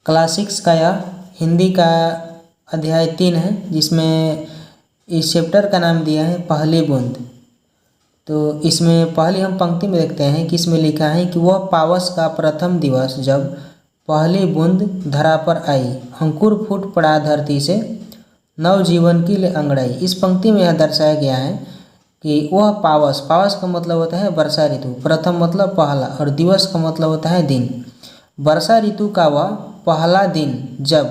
Class 6 का यह हिंदी का अध्याय 3 है, जिसमें इस चैप्टर का नाम दिया है पहली बूंद। तो इसमें पहले हम पंक्ति में देखते हैं कि इसमें लिखा है कि वह पावस का प्रथम दिवस जब पहली बूंद धरा पर आई, अंकुर फूट पड़ा धरती से, नवजीवन की ले अंगड़ाई। इस पंक्ति में यह दर्शाया गया है कि वह पावस, पावस का मतलब होता है वर्षा ऋतु, प्रथम मतलब पहला और दिवस का मतलब होता है दिन। वर्षा ऋतु का वह पहला दिन जब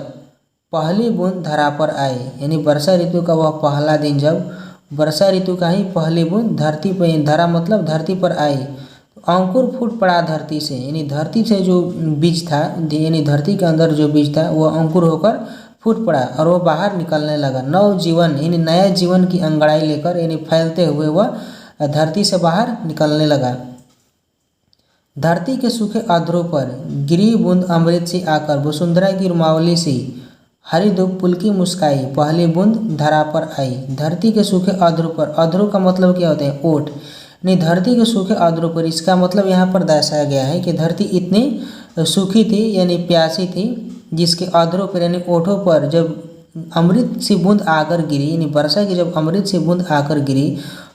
पहली बूंद धरा पर आए, यानी वर्षा ऋतु का वह पहला दिन जब वर्षा ऋतु का ही पहली बूंद धरती पर, धरा मतलब धरती पर आई, तो अंकुर फूट पड़ा धरती से, यानी धरती से जो बीज था, यानी धरती के अंदर जो बीज था वह अंकुर होकर फूट पड़ा और वह बाहर निकलने लगा। नव जीवन यानी नया जीवन की अंगड़ाई लेकर, यानी फैलते हुए वह धरती से बाहर निकलने लगा। धरती के सूखे अधरों पर गिरी बूंद अमृत सी आकर, वसुंधरा की रुमावली सी हरी धूप पुलकी मुस्काई, पहली बूंद धरा पर आई। धरती के सूखे अधरों पर, अधरों का मतलब क्या होता है? ओट। नहीं, धरती के सूखे अधरों पर, इसका मतलब यहाँ पर दर्शाया गया है कि धरती इतनी सूखी थी यानी प्यासी थी, जिसके अधरों पर यानी ओठों पर जब अमृत सी बूंद आकर गिरी, यानी वर्षा की जब अमृत सी बूंद आकर गिरी,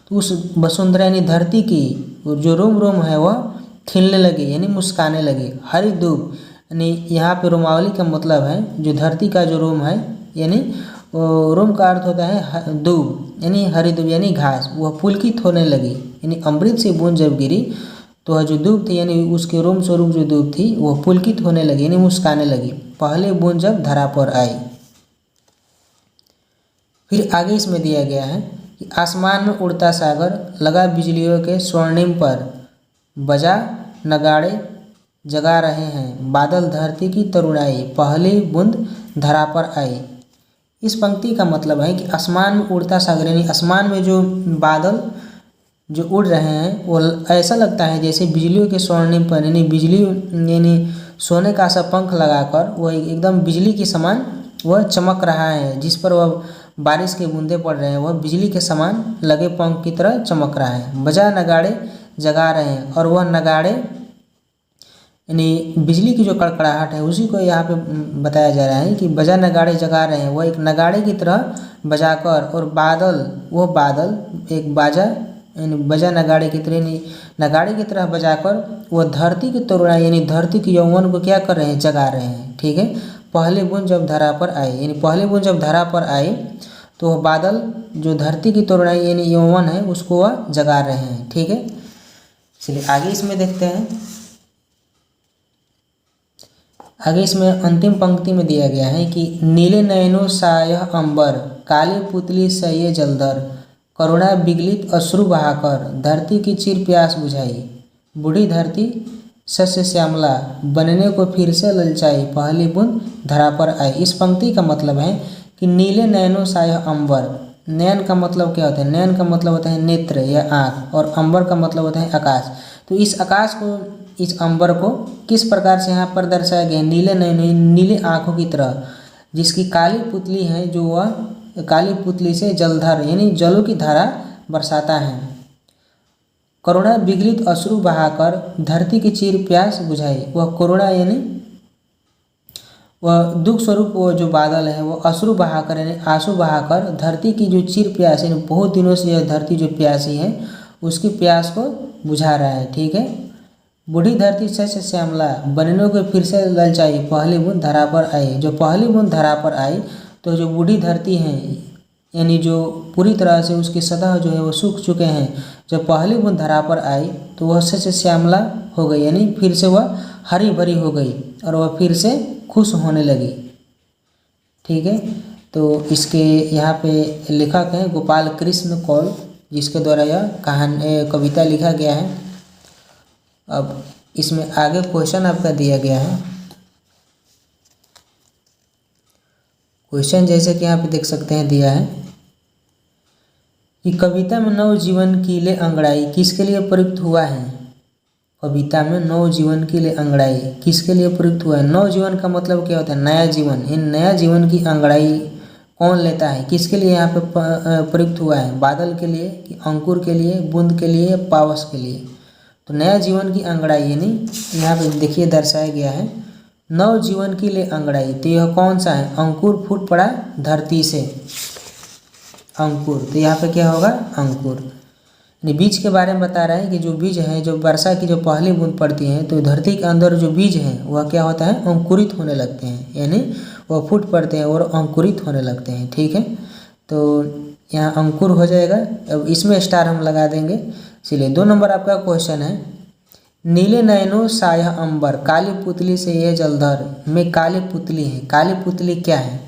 तो उस वसुंधरा यानी धरती की जो रोम रोम है वह खिलने लगी, यानी मुस्काने लगी। हरी धूप यानी यहाँ पे रोमावली का मतलब है जो धरती का जो रोम है, यानी रोम का अर्थ होता है दूब, यानी हरी धूप यानी घास, वह पुलकित होने लगी। यानी अमृत सी बूंद जब गिरी तो वह जो दूब थी, यानी उसके रोम स्वरूप जो दूब थी वह पुलकित होने लगी, यानी मुस्काने लगी, पहले बूंद जब धरा पर आई। फिर आगे इसमें दिया गया है कि आसमान में उड़ता सागर लगा बिजलियों के स्वर्णिम पर, बजा नगाड़े जगा रहे हैं, बादल धरती की तरुणाई, पहली बूंद धरा पर आई। इस पंक्ति का मतलब है कि आसमान में उड़ता सागर, यानी आसमान में जो बादल जो उड़ रहे हैं वो ऐसा लगता है जैसे बिजलियों के स्वर्णिम पर, यानी बिजली यानी सोने का सा पंख लगाकर वह एकदम बिजली के समान वह चमक रहा है, जिस पर वह बारिश के बूंदे पड़ रहे हैं वह बिजली के समान लगे पंख की तरह चमक रहा है। बजा नगाड़े जगा रहे हैं, और वह नगाड़े यानी बिजली की जो कड़कड़ाहट है उसी को यहाँ पे बताया जा रहा है कि बजा नगाड़े जगा रहे हैं, वह एक नगाड़े की तरह बजाकर, और बादल, वह बादल एक बाजा यानी बजा नगाड़े की तरह, नगाड़े की तरह बजाकर वह धरती की तरुणाई यानी धरती की यौवन को क्या कर रहे हैं? जगा रहे हैं। ठीक है, पहले बूंद जब धरा पर आए, यानी पहले बूंद जब धरा पर आए तो वह बादल जो धरती की तरुणाई यानी यौवन है उसको वह जगा रहे हैं। ठीक है, चलिए आगे इसमें देखते हैं। आगे इसमें अंतिम पंक्ति में दिया गया है कि नीले नयनों सा यह अंबर, काली पुतली सा ये जलधर, करुणा बिगलित अश्रु बहाकर, धरती की चिर प्यास बुझाई, बूढ़ी धरती सस्य श्यामला, बनने को फिर से ललचाई, पहली बूंद धरा पर आई। इस पंक्ति का मतलब है कि नीले नयनों सा यह अंबर, नयन का मतलब क्या होता है? नयन का मतलब होता है नेत्र या आँख, और अंबर का मतलब होता है आकाश। तो इस आकाश को, इस अंबर को किस प्रकार से यहाँ पर दर्शाया गया? नीले नयन, नीले आँखों की तरह, जिसकी काली पुतली है, जो वह काली पुतली से जलधर यानी जलों की धारा बरसाता है। करुणा बिगलित अश्रु बहाकर, धरती की चीर प्यास बुझाई, वह करुणा यानी वह दुख स्वरूप वो जो बादल है वो अश्रु बहाकर यानी आंसू बहाकर धरती की जो चिर प्यास यानी बहुत दिनों से यह धरती जो प्यासी है उसकी प्यास को बुझा रहा है। ठीक है, बूढ़ी धरती सस्य श्यामला, बनने को फिर से ललचाई, पहली बूंद धरा पर आई। जो पहली बूंद धरा पर आई तो जो बूढ़ी धरती है यानी जो पूरी तरह से उसकी सतह जो है वो सूख चुके हैं, जब पहली बूंद धरा पर आई तो वह सस्य श्यामला हो गई, यानी फिर से वह हरी भरी हो गई और वह फिर से खुश होने लगी। ठीक है, तो इसके यहाँ पे लेखक हैं गोपाल कृष्ण कौल, जिसके द्वारा यह कविता लिखा गया है। अब इसमें आगे क्वेश्चन आपका दिया गया है। क्वेश्चन जैसे कि यहाँ पे देख सकते हैं दिया है कि कविता में नव जीवन की ले अंगड़ाई किसके लिए प्रयुक्त हुआ है? कविता में नव जीवन के लिए अंगड़ाई किसके लिए प्रयुक्त हुआ है? नव जीवन का मतलब क्या होता है? नया जीवन। इन नया जीवन की अंगड़ाई कौन लेता है? किसके लिए यहाँ पे प्रयुक्त हुआ है? बादल के लिए कि अंकुर के लिए, बूंद के लिए, पावस के लिए? तो नया जीवन की अंगड़ाई यानी यहाँ पे देखिए दर्शाया गया है नव जीवन के लिए अंगड़ाई, तो यह कौन सा है? अंकुर फूट पड़ा धरती से, अंकुर, तो यहाँ पे क्या होगा? अंकुर। बीज के बारे में बता रहा है कि जो बीज है, जो वर्षा की जो पहली बूंद पड़ती है तो धरती के अंदर जो बीज है वह क्या होता है? अंकुरित होने लगते हैं, यानी वह फूट पड़ते हैं और अंकुरित होने लगते हैं। ठीक है, तो यहाँ अंकुर हो जाएगा। अब इसमें स्टार हम लगा देंगे। चलिए 2 नंबर आपका क्वेश्चन है, नीले नयनों साया अंबर, काली पुतली से ये जलधर में काली पुतली है। काली पुतली क्या है?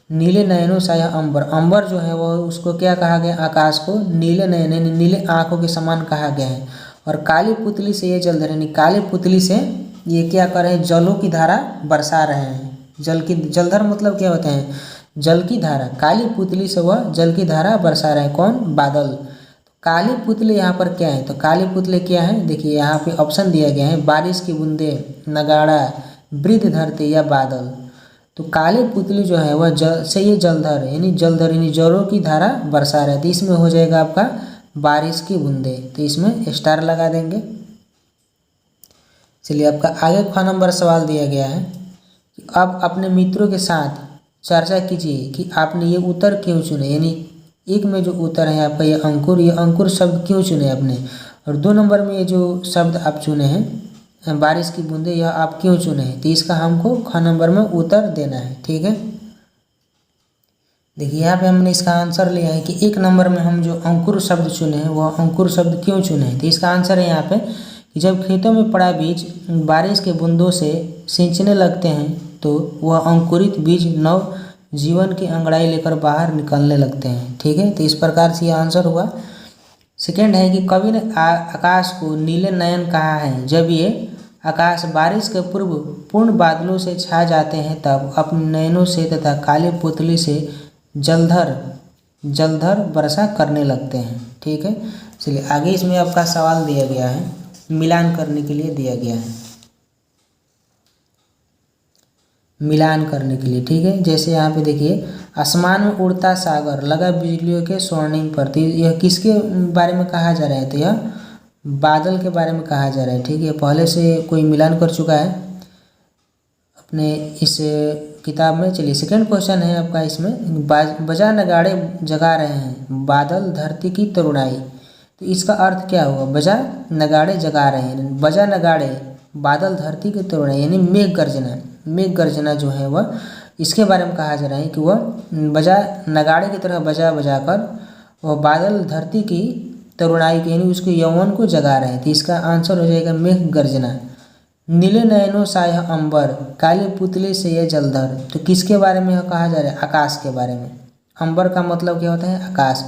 नीले नयनों साया अंबर, अंबर जो है वो उसको क्या कहा गया? आकाश को नीले नयन यानी नीले आँखों के समान कहा गया है। और काली पुतली से ये जलधर यानी काली पुतली से ये क्या कर रहे हैं? जलों की धारा बरसा रहे हैं। जल की, जलधर मतलब क्या होते हैं? जल की धारा। काली पुतली से वह जल की धारा बरसा रहे हैं। कौन? बादल। काली पुतली यहाँ पर क्या है? तो काली पुतली क्या है? देखिए यहाँ पे ऑप्शन दिया गया है, बारिश की बूंदे, नगाड़ा, वृद्ध धरती या बादल। तो काली पुतली जो है वह जल से ये जलधर यानी जलों की धारा बरसा रहा है, तो इसमें हो जाएगा आपका बारिश की बूंदे, तो इसमें स्टार लगा देंगे। चलिए आपका आगे ख नंबर सवाल दिया गया है कि अब अपने मित्रों के साथ चर्चा कीजिए कि आपने ये उत्तर क्यों चुने, यानी एक में जो उत्तर है आपका ये अंकुर शब्द क्यों चुने आपने, और 2 नंबर में ये जो शब्द आप चुने हैं बारिश की बूंदे, यह आप क्यों चुने हैं, तो इसका हमको ख नंबर में उत्तर देना है। ठीक है, देखिए यहाँ पे हमने इसका आंसर लिया है कि 1 नंबर में हम जो अंकुर शब्द चुने हैं वह अंकुर शब्द क्यों चुने हैं, तो इसका आंसर है यहाँ पे कि जब खेतों में पड़ा बीज बारिश के बूंदों से सिंचने लगते हैं तो वह अंकुरित बीज नव जीवन की अंगड़ाई लेकर बाहर निकलने लगते हैं। ठीक है, तो इस प्रकार से यह आंसर हुआ। सेकेंड है कि कवि ने आकाश को नीले नयन कहा है जब ये आकाश बारिश के पूर्व पूर्ण बादलों से छा जाते हैं, तब अपने नयनों से तथा काली पुतली से जलधर वर्षा करने लगते हैं। ठीक है, चलिए आगे इसमें आपका सवाल दिया गया है, मिलान करने के लिए दिया गया है, मिलान करने के लिए। ठीक है, जैसे यहाँ पे देखिए, आसमान में उड़ता सागर लगा बिजलियों के स्वर्णिम पर, तो यह किसके बारे में कहा जा रहा है, तो यह बादल के बारे में कहा जा रहा है। ठीक है, पहले से कोई मिलान कर चुका है अपने इस किताब में। चलिए सेकंड क्वेश्चन है आपका इसमें, बजा नगाड़े जगा रहे हैं बादल धरती की तरुणाई, तो इसका अर्थ क्या होगा? बजा नगाड़े जगा रहे हैं, बजा नगाड़े बादल धरती की तरुणाई यानी मेघ गर्जना जो है वह इसके बारे में कहा जा रहा है कि वह बजा नगाड़े की तरह बजा कर वह बादल धरती की तरुणाई के यानी उसके यौवन को जगा रहे हैं, तो इसका आंसर हो जाएगा मेघ गर्जना। नीले नयनों साया अंबर, काली पुतली से ये जलधर, तो किसके बारे में कहा जा रहा है? आकाश के बारे में। अंबर का मतलब क्या होता है? आकाश।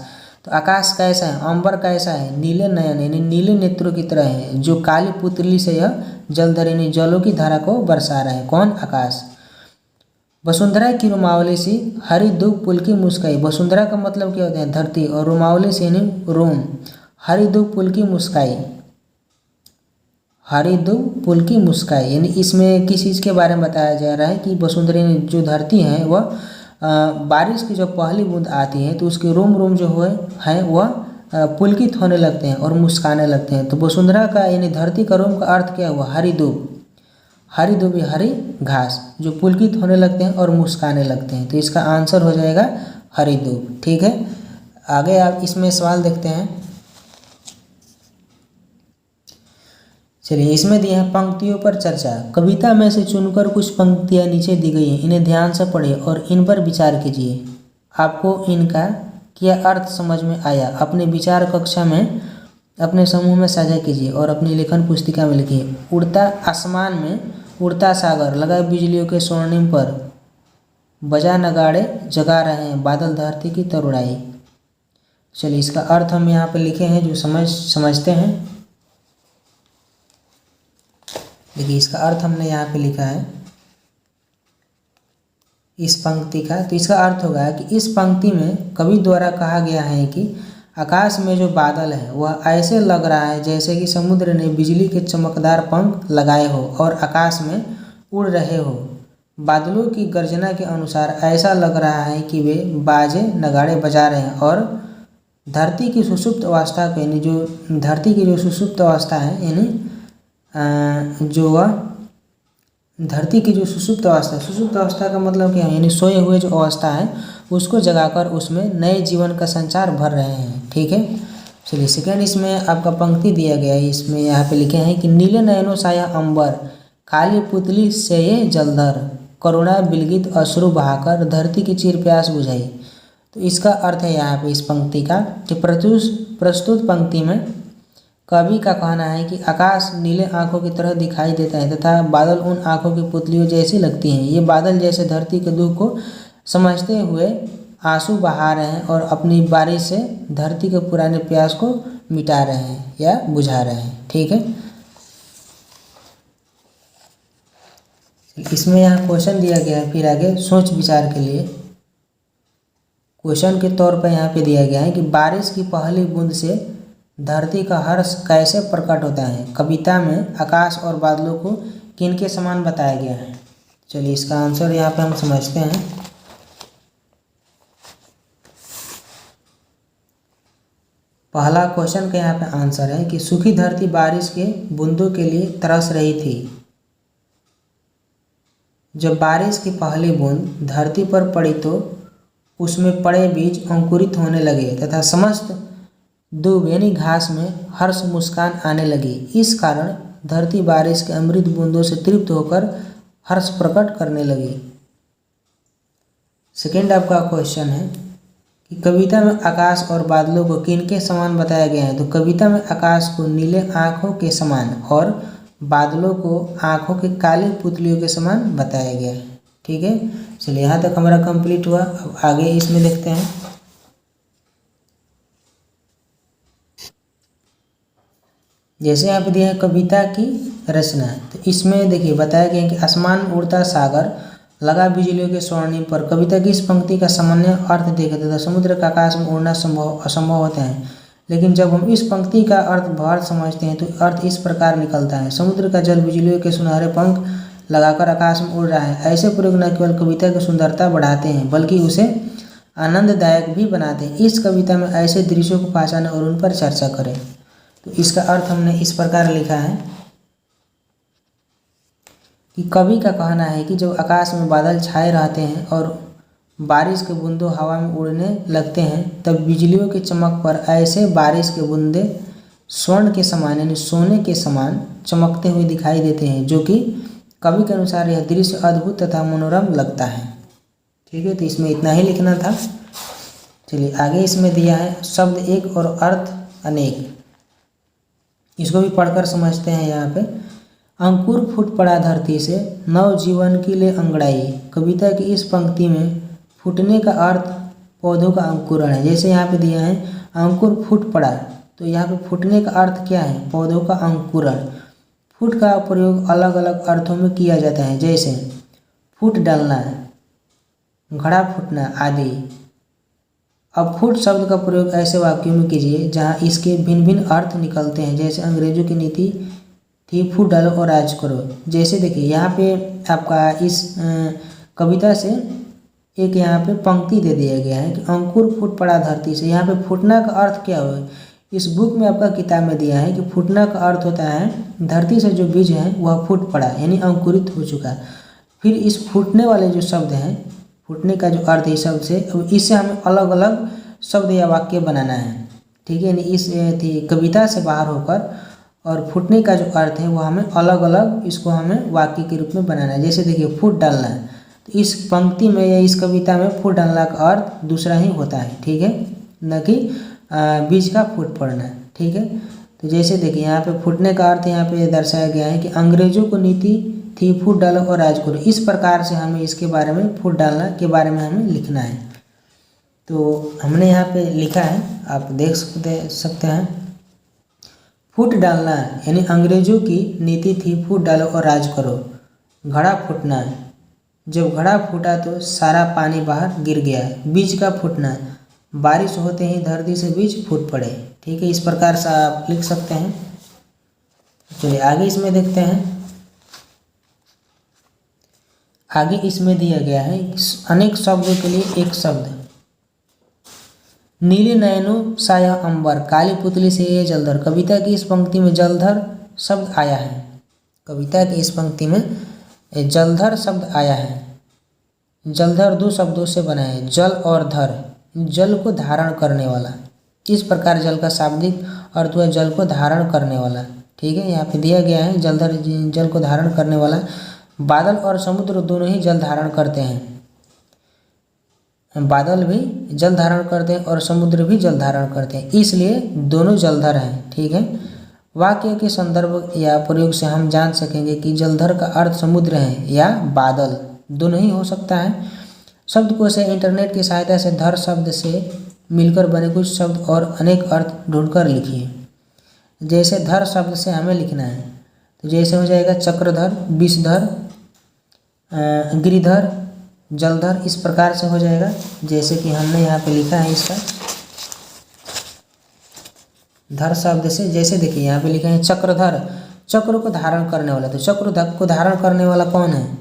तो आकाश कैसा है? अंबर कैसा है? नीले नयन यानी नीले नेत्रों की तरह है, जो काली पुतली से यह जलधर यानी जलों की धारा को बरसा रहा है। कौन? आकाश। वसुंधरा की रुमावली सी हरी दुख पुल की मुस्काई, वसुंधरा का मतलब क्या होता है? धरती, और रुमावली से यानी रोम, हरी दुख पुल की मुस्काई, हरी दुख पुल की मुस्काई यानी इसमें किस चीज़ के बारे में बताया जा रहा है कि वसुंधरा जो धरती है वह बारिश की जो पहली बूंद आती है तो उसके रोम रोम जो है वह पुलकित होने लगते हैं और मुस्काने लगते हैं। तो वसुंधरा का यानी धरती का रोम का अर्थ क्या हुआ? हरी दुख, हरी दुबी हरी घास जो पुलकित होने लगते हैं और मुस्काने लगते हैं, तो इसका आंसर हो जाएगा हरी दुब। ठीक है, आगे आप इसमें सवाल देखते हैं। चलिए इसमें दिए हैं पंक्तियों पर चर्चा, कविता में से चुनकर कुछ पंक्तियां नीचे दी गई हैं, इन्हें ध्यान से पढ़िए और इन पर विचार कीजिए। आपको इनका क्या अर्थ समझ में आया? अपने विचार कक्षा में अपने समूह में साझा कीजिए और अपनी लेखन पुस्तिका में लिखिए। उड़ता आसमान में उड़ता सागर लगा बिजलियों के स्वर्णिम पर, बजा नगाड़े जगा रहे हैं बादल धरती की तरुणाई। चलिए इसका अर्थ हम यहाँ पे लिखे हैं, जो समझते हैं। देखिए इसका अर्थ हमने यहाँ पे लिखा है इस पंक्ति का, तो इसका अर्थ होगा कि इस पंक्ति में कवि द्वारा कहा गया है कि आकाश में जो बादल है वह ऐसे लग रहा है जैसे कि समुद्र ने बिजली के चमकदार पंख लगाए हो और आकाश में उड़ रहे हो। बादलों की गर्जना के अनुसार ऐसा लग रहा है कि वे बाजे नगाड़े बजा रहे हैं और धरती की सुषुप्त अवस्था को यानी जो धरती की जो सुषुप्त अवस्था है यानी जो वह धरती की जो सुषुप्त अवस्था का मतलब क्या है, यानी सोए हुए जो अवस्था है उसको जगाकर उसमें नए जीवन का संचार भर रहे हैं। ठीक है, चलिए सेकेंड इसमें आपका पंक्ति दिया गया है, इसमें यहाँ पे लिखे हैं कि नीले नयनों साया अंबर, काली पुतली से ये जलधर, करुणा बिलगित अश्रु बहाकर धरती की चीर प्यास बुझाई। तो इसका अर्थ है यहाँ पे इस पंक्ति का कि प्रस्तुत पंक्ति में कवि का कहना है कि आकाश नीले आंखों की तरह दिखाई देता है तथा बादल उन आंखों की पुतलियों जैसी लगती हैं। ये बादल जैसे धरती के दुख को समझते हुए आंसू बहा रहे हैं और अपनी बारिश से धरती के पुराने प्यास को मिटा रहे हैं या बुझा रहे हैं। ठीक है, इसमें यहाँ क्वेश्चन दिया गया है, फिर आगे सोच विचार के लिए क्वेश्चन के तौर पर यहाँ पे दिया गया है कि बारिश की पहली बूंद से धरती का हर्ष कैसे प्रकट होता है। कविता में आकाश और बादलों को किनके समान बताया गया है। चलिए इसका आंसर यहाँ पे हम समझते हैं। पहला क्वेश्चन का यहाँ पे आंसर है कि सूखी धरती बारिश के बूंदों के लिए तरस रही थी। जब बारिश की पहली बूंद धरती पर पड़ी तो उसमें पड़े बीज अंकुरित होने लगे तथा समस्त दूब यानी घास में हर्ष मुस्कान आने लगी। इस कारण धरती बारिश के अमृत बूंदों से तृप्त होकर हर्ष प्रकट करने लगी। सेकेंड आपका क्वेश्चन है कि कविता में आकाश और बादलों को किनके समान बताया गया है। तो कविता में आकाश को नीले आँखों के समान और बादलों को आँखों के काली पुतलियों के समान बताया गया है। ठीक है, चलिए यहाँ तक हमारा कंप्लीट हुआ। अब आगे इसमें देखते हैं। जैसे यहाँ पे दिया है कविता की रचना, तो इसमें देखिए बताया गया है कि आसमान में उड़ता सागर लगा बिजलियों के स्वर्णिम पर। कविता की इस पंक्ति का सामान्य अर्थ देखें तथा समुद्र का आकाश में उड़ना असंभव होता है, लेकिन जब हम इस पंक्ति का अर्थ भाव समझते हैं तो अर्थ इस प्रकार निकलता है, समुद्र का जल बिजलियों के सुनहरे पंख लगाकर आकाश में उड़ रहा है। ऐसे प्रयोग न केवल कविता की सुंदरता बढ़ाते हैं बल्कि उसे आनंददायक भी बनाते हैं। इस कविता में ऐसे दृश्यों को पहचानें और उन पर चर्चा करें। तो इसका अर्थ हमने इस प्रकार लिखा है कि कवि का कहना है कि जब आकाश में बादल छाए रहते हैं और बारिश के बूंदों हवा में उड़ने लगते हैं तब बिजलियों की चमक पर ऐसे बारिश के बूंदे स्वर्ण के समान यानी सोने के समान चमकते हुए दिखाई देते हैं, जो कि कवि के अनुसार यह दृश्य अद्भुत तथा मनोरम लगता है। ठीक है, तो इसमें इतना ही लिखना था। चलिए आगे इसमें दिया है शब्द एक और अर्थ अनेक, इसको भी पढ़कर समझते हैं। यहाँ पे अंकुर फूट पड़ा धरती से नव जीवन की ले अंगड़ाई। कविता की इस पंक्ति में फूटने का अर्थ पौधों का अंकुरण है। जैसे यहाँ पे दिया है अंकुर फूट पड़ा, तो यहाँ पे फूटने का अर्थ क्या है, पौधों का अंकुरण। फूट का प्रयोग अलग अलग अर्थों में किया जाता है, जैसे फूट डालना, घड़ा फूटना आदि। अब फूट शब्द का प्रयोग ऐसे वाक्यों में कीजिए जहाँ इसके भिन्न भिन्न अर्थ निकलते हैं। जैसे अंग्रेजों की नीति थी फूट डालो और राज करो। जैसे देखिए यहाँ पे आपका इस कविता से एक यहाँ पे पंक्ति दे दिया गया है कि अंकुर फूट पड़ा धरती से। यहाँ पे फूटना का अर्थ क्या हुआ, इस बुक में आपका किताब में दिया है कि फूटना का अर्थ होता है धरती से जो बीज है वह फूट पड़ा यानी अंकुरित हो चुका। फिर इस फूटने वाले जो शब्द हैं, फूटने का जो अर्थ है इस शब्द से, अब इससे हमें अलग अलग शब्द या वाक्य बनाना है। ठीक है, यानी इस कविता से बाहर होकर और फूटने का जो अर्थ है वो हमें अलग अलग इसको हमें वाक्य के रूप में बनाना है। जैसे देखिए फूट डालना है, तो इस पंक्ति में या इस कविता में फूट डालना का अर्थ दूसरा ही होता है। ठीक है, न कि बीज का फूट पड़ना। ठीक है, तो जैसे देखिए यहाँ पे फूटने का अर्थ यहाँ पे दर्शाया गया है कि अंग्रेजों को नीति थी फूट डालो और राज करो। इस प्रकार से हमें इसके बारे में फूट डालना के बारे में हमें लिखना है। तो हमने यहाँ पे लिखा है, आप देख सकते हैं फूट डालना यानी अंग्रेजों की नीति थी फूट डालो और राज करो। घड़ा फूटना, जब घड़ा फूटा तो सारा पानी बाहर गिर गया। बीज का फूटना, बारिश होते ही धरती से बीज फूट पड़े। ठीक है, इस प्रकार से आप लिख सकते हैं। चलिए आगे इसमें देखते हैं। आगे इसमें दिया गया है अनेक शब्दों के लिए एक शब्द, नीले नयनों साया अंबर, काली पुतली से ये जलधर। कविता की इस पंक्ति में जलधर शब्द आया है। कविता की इस पंक्ति में जलधर शब्द आया है। जलधर दो शब्दों से बना है, जल और धर, जल को धारण करने वाला। इस प्रकार जल का शाब्दिक अर्थ हुआ जल को धारण करने वाला। ठीक है, यहाँ पे दिया गया है जलधर जल को धारण करने वाला। बादल और समुद्र दोनों ही जल धारण करते हैं। बादल भी जल धारण करते हैं और समुद्र भी जल धारण करते हैं, इसलिए दोनों जलधर हैं। ठीक है, वाक्य के संदर्भ या प्रयोग से हम जान सकेंगे कि जलधर का अर्थ समुद्र है या बादल, दोनों ही हो सकता है। शब्दकोश से इंटरनेट की सहायता से धर शब्द से मिलकर बने कुछ शब्द और अनेक अर्थ ढूंढकर लिखिए। जैसे धर शब्द से हमें लिखना है, तो जैसे हो जाएगा चक्रधर, विषधर, गिरिधर, जलधर, इस प्रकार से हो जाएगा जैसे कि हमने यहाँ पे लिखा है इसका। धर शब्द से जैसे देखिए यहाँ पे लिखा है चक्रधर, चक्र को धारण करने वाला। तो चक्र को धारण करने वाला कौन है?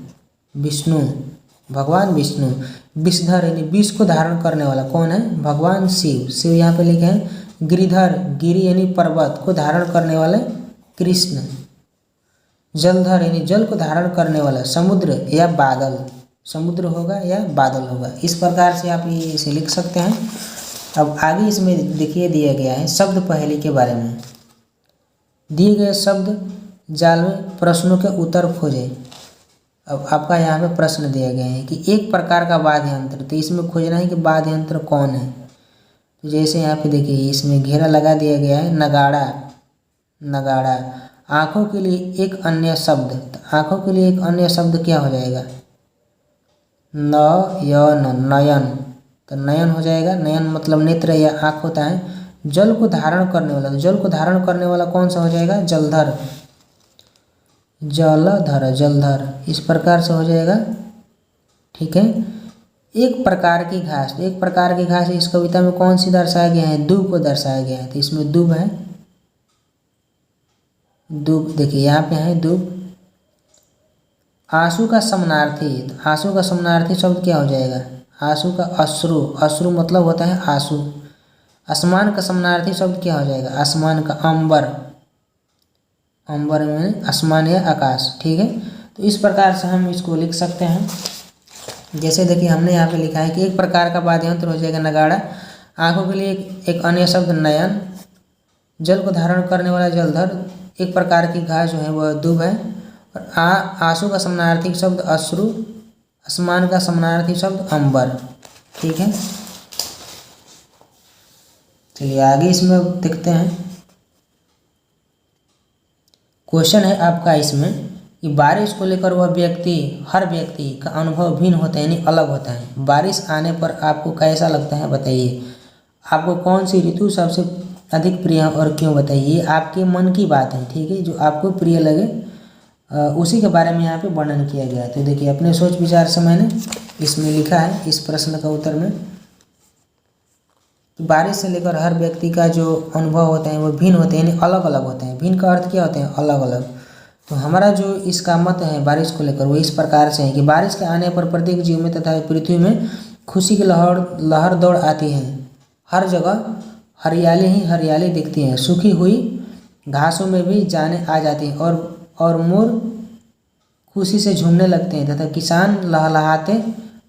विष्णु, भगवान विष्णु। विषधर यानी विष को धारण करने वाला कौन है? भगवान शिव। शिव यहाँ पे लिखे हैं। गिरिधर, गिरि यानी पर्वत को धारण करने वाले कृष्ण। जलधर यानी जल को धारण करने वाला समुद्र या बादल, समुद्र होगा या बादल होगा। इस प्रकार से आप ये इसे लिख सकते हैं। अब आगे इसमें देखिए दिया गया है शब्द पहेली के बारे में। दिए गए शब्द जाल में प्रश्नों के उत्तर खोजें। अब आपका यहाँ पे प्रश्न दिया गया है कि एक प्रकार का वाद्य यंत्र, तो इसमें खोजना है कि वाद्य यंत्र कौन है। तो जैसे यहाँ पे देखिए इसमें घेरा लगा दिया गया है नगाड़ा, नगाड़ा। आँखों के लिए एक अन्य शब्द, तो आँखों के लिए एक अन्य शब्द क्या हो जाएगा? नयन, नयन, तो नयन हो जाएगा। नयन मतलब नेत्र या आँख होता है। जल को धारण करने वाला, तो जल को धारण करने वाला कौन सा हो जाएगा? जलधर, जलधर, जलधर, इस प्रकार से हो जाएगा। ठीक है, एक प्रकार की घास, तो एक प्रकार की घास इस कविता में कौन सी दर्शाया गया है? दूब को दर्शाया गया है। तो इसमें दूब है, दूब देखिए यहाँ पे है दूब। आंसू का समानार्थी, तो आंसू का समानार्थी शब्द क्या हो जाएगा? आंसू का अश्रु, अश्रु मतलब होता है आंसू। आसमान का समानार्थी शब्द क्या हो जाएगा? आसमान का अंबर, अंबर में आसमान या आकाश। ठीक है, तो इस प्रकार से हम इसको लिख सकते हैं। जैसे देखिए हमने यहाँ पे लिखा है कि एक प्रकार का वाद्य यंत्र हो जाएगा नगाड़ा। आँखों के लिए एक अन्य शब्द नयन। जल को धारण करने वाला जलधर। एक प्रकार की घास जो है वह दूब है। और आंसू का समानार्थी शब्द अश्रु। आसमान का समानार्थी शब्द अंबर। ठीक है, चलिए आगे इसमें देखते हैं। क्वेश्चन है आपका इसमें कि बारिश को लेकर वह व्यक्ति, हर व्यक्ति का अनुभव भिन्न होता है यानी अलग होता है। बारिश आने पर आपको कैसा लगता है बताइए। आपको कौन सी ऋतु सबसे अधिक प्रिय है और क्यों बताइए। आपके मन की बात है। ठीक है, जो आपको प्रिय लगे उसी के बारे में यहाँ पे वर्णन किया गया है। तो देखिए अपने सोच विचार से मैंने इसमें लिखा है इस प्रश्न का उत्तर में। बारिश से लेकर हर व्यक्ति का जो अनुभव होता है वो भिन्न होते हैं यानी अलग अलग होते हैं। भिन्न का अर्थ क्या होते हैं? अलग अलग। तो हमारा जो इसका मत है बारिश को लेकर वो इस प्रकार से है कि बारिश के आने पर प्रत्येक जीव में तथा पृथ्वी में खुशी की लहर दौड़ आती है। हर जगह हरियाली ही हरियाली दिखती है। सूखी हुई घासों में भी जाने आ जाती हैं और मोर खुशी से झूमने लगते हैं तथा किसान लहलहाते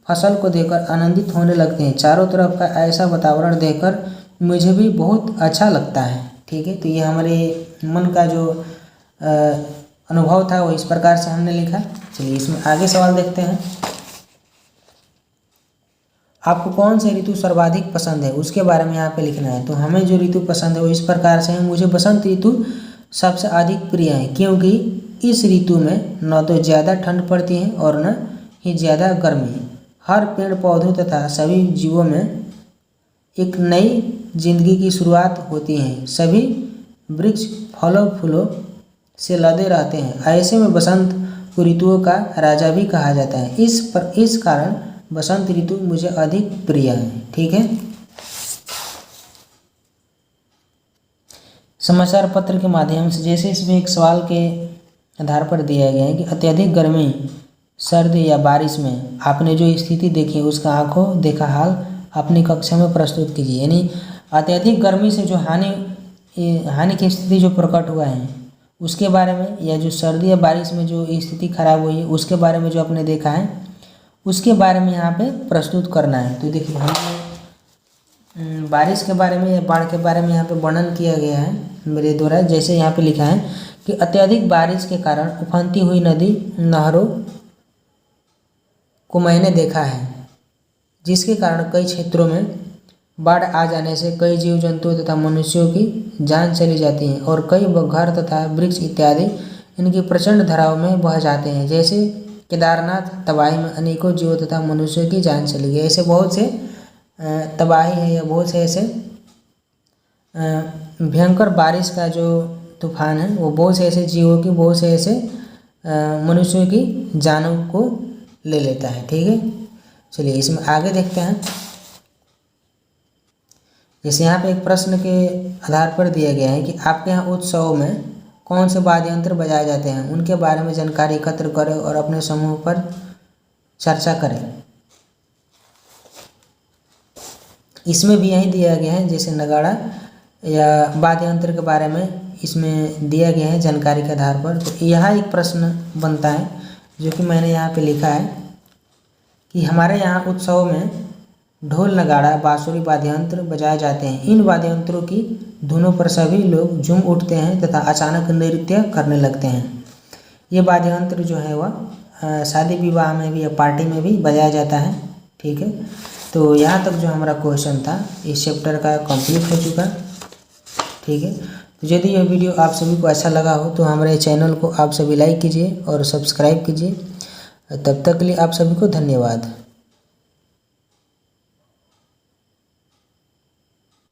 फसल को देखकर आनंदित होने लगते हैं। चारों तरफ का ऐसा वातावरण देखकर मुझे भी बहुत अच्छा लगता है। ठीक है, तो ये हमारे मन का जो अनुभव था वो इस प्रकार से हमने लिखा। चलिए इसमें आगे सवाल देखते हैं। आपको कौन सी ऋतु सर्वाधिक पसंद है उसके बारे में यहाँ पे लिखना है। तो हमें जो ऋतु पसंद है वो इस प्रकार से है। मुझे बसंत ऋतु सबसे अधिक प्रिय है क्योंकि इस ऋतु में न तो ज़्यादा ठंड पड़ती है और न ही ज़्यादा गर्मी। हर पेड़ पौधों तथा सभी जीवों में एक नई जिंदगी की शुरुआत होती है। सभी वृक्ष फलों फूलों से लदे रहते हैं। ऐसे में बसंत को ऋतुओं का राजा भी कहा जाता है। इस कारण बसंत ऋतु मुझे अधिक प्रिय है। ठीक है, समाचार पत्र के माध्यम से जैसे इसमें एक सवाल के आधार पर दिया गया है कि अत्यधिक गर्मी, सर्दी या बारिश में आपने जो स्थिति देखी उसका आंखों देखा हाल अपनी कक्षा में प्रस्तुत कीजिए। यानी अत्यधिक गर्मी से जो हानि की स्थिति जो प्रकट हुआ है उसके बारे में, या जो सर्दी या बारिश में जो स्थिति खराब हुई है उसके बारे में जो आपने देखा है उसके बारे में यहाँ पे प्रस्तुत करना है। तो देखिए हमने बारिश के बारे में या बाढ़ के बारे में यहाँ पे वर्णन किया गया है मेरे द्वारा। जैसे यहाँ पे लिखा है कि अत्यधिक बारिश के कारण उफनती हुई नदी नहरों को मैंने देखा है, जिसके कारण कई क्षेत्रों में बाढ़ आ जाने से कई जीव जंतुओं तथा मनुष्यों की जान चली जाती है और कई घर तथा वृक्ष इत्यादि इनकी प्रचंड धाराओं में बह जाते हैं। जैसे केदारनाथ तबाही में अनेकों जीवों तथा मनुष्यों की जान चली गई। ऐसे बहुत से तबाही है या बहुत से ऐसे भयंकर बारिश का जो तूफान है वो बहुत से ऐसे जीवों की, बहुत से ऐसे मनुष्यों की जानों को ले लेता है। ठीक है, चलिए इसमें आगे देखते हैं। जैसे यहाँ पे एक प्रश्न के आधार पर दिया गया है कि आपके यहाँ उत्सव में कौन से वाद्य यंत्र बजाए जाते हैं, उनके बारे में जानकारी एकत्र करें और अपने समूह पर चर्चा करें। इसमें भी यही दिया गया है, जैसे नगाड़ा या वाद्य यंत्र के बारे में इसमें दिया गया है जानकारी के आधार पर। तो यहाँ एक प्रश्न बनता है जो कि मैंने यहाँ पे लिखा है कि हमारे यहाँ उत्सव में ढोल नगाड़ा बांसुरी वाद्य यंत्र बजाए जाते हैं। इन वाद्य यंत्रों की धुनों पर सभी लोग झूम उठते हैं तथा अचानक नृत्य करने लगते हैं। ये वाद्य यंत्र जो है वह शादी विवाह में भी या पार्टी में भी बजाया जाता है। ठीक है, तो यहाँ तक जो हमारा क्वेश्चन था इस चैप्टर का कंप्लीट हो चुका। ठीक है, तो यदि यह वीडियो आप सभी को अच्छा लगा हो तो हमारे चैनल को आप सभी लाइक कीजिए और सब्सक्राइब कीजिए। तब तक के लिए आप सभी को धन्यवाद।